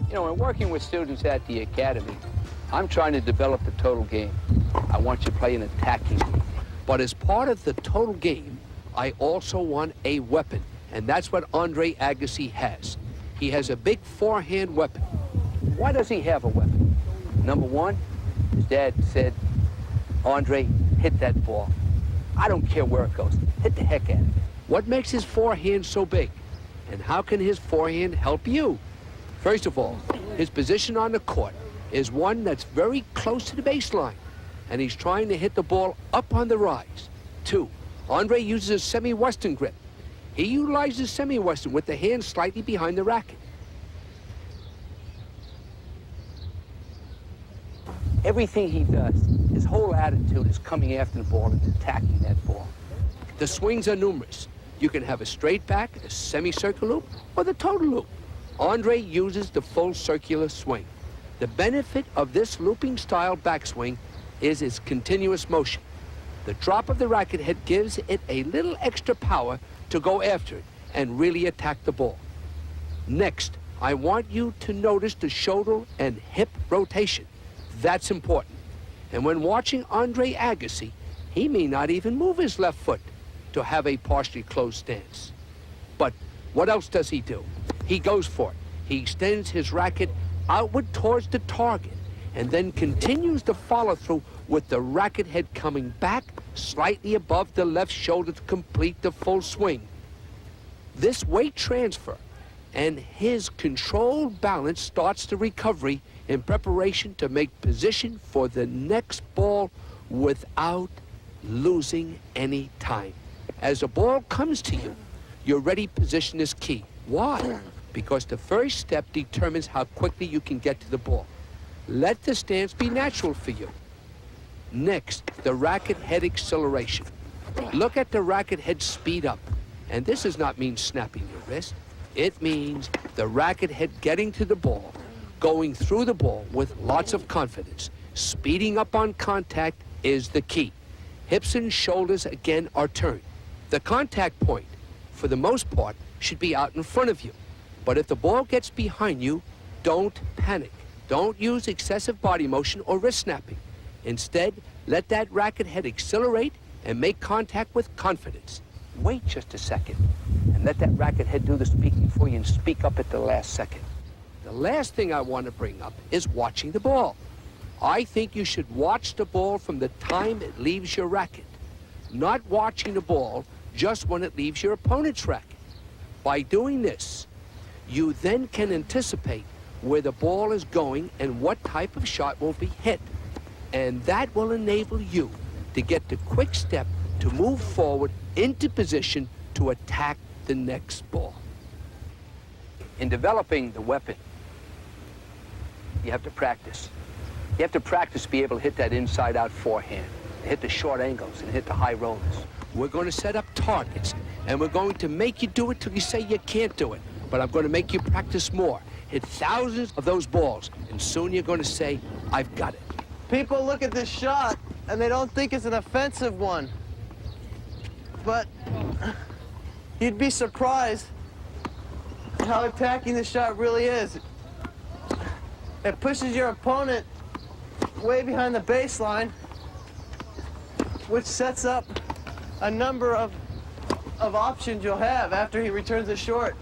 You know, when working with students at the academy, I'm trying to develop the total game. I want you to play an attacking game. But as part of the total game, I also want a weapon, and that's what Andre Agassi has. He has a big forehand weapon. Why does he have a weapon? Number one, his dad said, Andre, hit that ball. I don't care where it goes. Hit the heck out of it. What makes his forehand so big? And how can his forehand help you? First of all, his position on the court is one that's very close to the baseline, and he's trying to hit the ball up on the rise. Two, Andre uses a semi-western grip. He utilizes semi-western with the hand slightly behind the racket. Everything he does, his whole attitude is coming after the ball and attacking that ball. The swings are numerous. You can have a straight back, a semicircular loop, or the total loop. Andre uses the full circular swing. The benefit of this looping style backswing is its continuous motion. The drop of the racket head gives it a little extra power to go after it and really attack the ball. Next, I want you to notice the shoulder and hip rotation. That's important. And when watching Andre Agassi, he may not even move his left foot to have a partially closed stance. But what else does he do? He goes for it. He extends his racket outward towards the target and then continues the follow-through with the racket head coming back slightly above the left shoulder to complete the full swing. This weight transfer and his controlled balance starts the recovery in preparation to make position for the next ball without losing any time. As the ball comes to you, your ready position is key. Why? Because the first step determines how quickly you can get to the ball. Let the stance be natural for you. Next, the racket head acceleration. Look at the racket head speed up. And this does not mean snapping your wrist. It means the racket head getting to the ball, going through the ball with lots of confidence. Speeding up on contact is the key. Hips and shoulders again are turned. The contact point, for the most part, should be out in front of you. But if the ball gets behind you, don't panic. Don't use excessive body motion or wrist snapping. Instead, let that racket head accelerate and make contact with confidence. Wait just a second and let that racket head do the speaking for you and speak up at the last second. The last thing I want to bring up is watching the ball. I think you should watch the ball from the time it leaves your racket, not watching the ball just when it leaves your opponent's racket. By doing this, you then can anticipate where the ball is going and what type of shot will be hit. And that will enable you to get the quick step to move forward into position to attack the next ball. In developing the weapon, you have to practice. You have to practice to be able to hit that inside-out forehand, hit the short angles, and hit the high rollers. We're going to set up targets, and we're going to make you do it till you say you can't do it. But I'm going to make you practice more. Hit thousands of those balls, and soon you're going to say, I've got it. People look at this shot, and they don't think it's an offensive one. But you'd be surprised how attacking this shot really is. It pushes your opponent way behind the baseline, which sets up a number of options you'll have after he returns it short.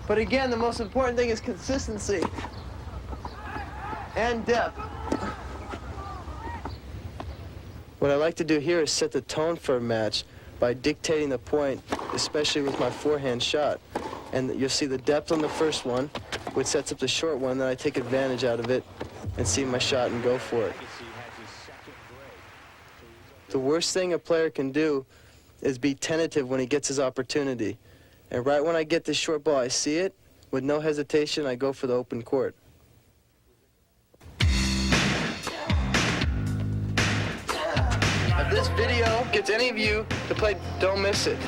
But again, the most important thing is consistency and depth. What I like to do here is set the tone for a match by dictating the point, especially with my forehand shot. And you'll see the depth on the first one, which sets up the short one, then I take advantage out of it and see my shot and go for it. The worst thing a player can do is be tentative when he gets his opportunity. And right when I get this short ball, I see it, with no hesitation, I go for the open court. If this video gets any of you to play, don't miss it.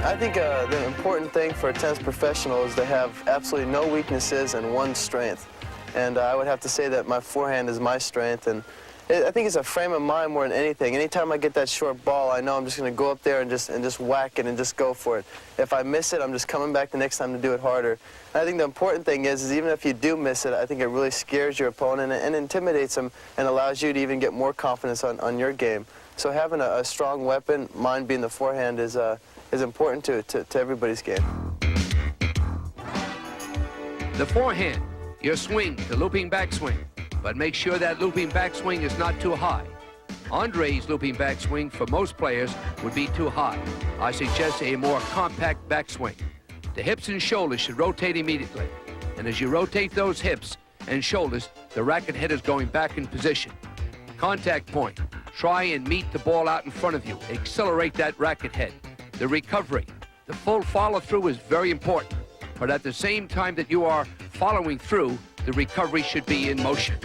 I think the important thing for a tennis professional is to have absolutely no weaknesses and one strength. And I would have to say that my forehand is my strength. And I think it's a frame of mind more than anything. Anytime I get that short ball, I know I'm just going to go up there and just whack it and just go for it. If I miss it, I'm just coming back the next time to do it harder. And I think the important thing is even if you do miss it, I think it really scares your opponent and intimidates them and allows you to even get more confidence on your game. So having a strong weapon, mine being the forehand, is important to everybody's game. The forehand, your swing, the looping backswing. But make sure that looping backswing is not too high. Andre's looping backswing for most players would be too high. I suggest a more compact backswing. The hips and shoulders should rotate immediately. And as you rotate those hips and shoulders, the racket head is going back in position. Contact point. Try and meet the ball out in front of you. Accelerate that racket head. The recovery. The full follow-through is very important. But at the same time that you are following through, the recovery should be in motion.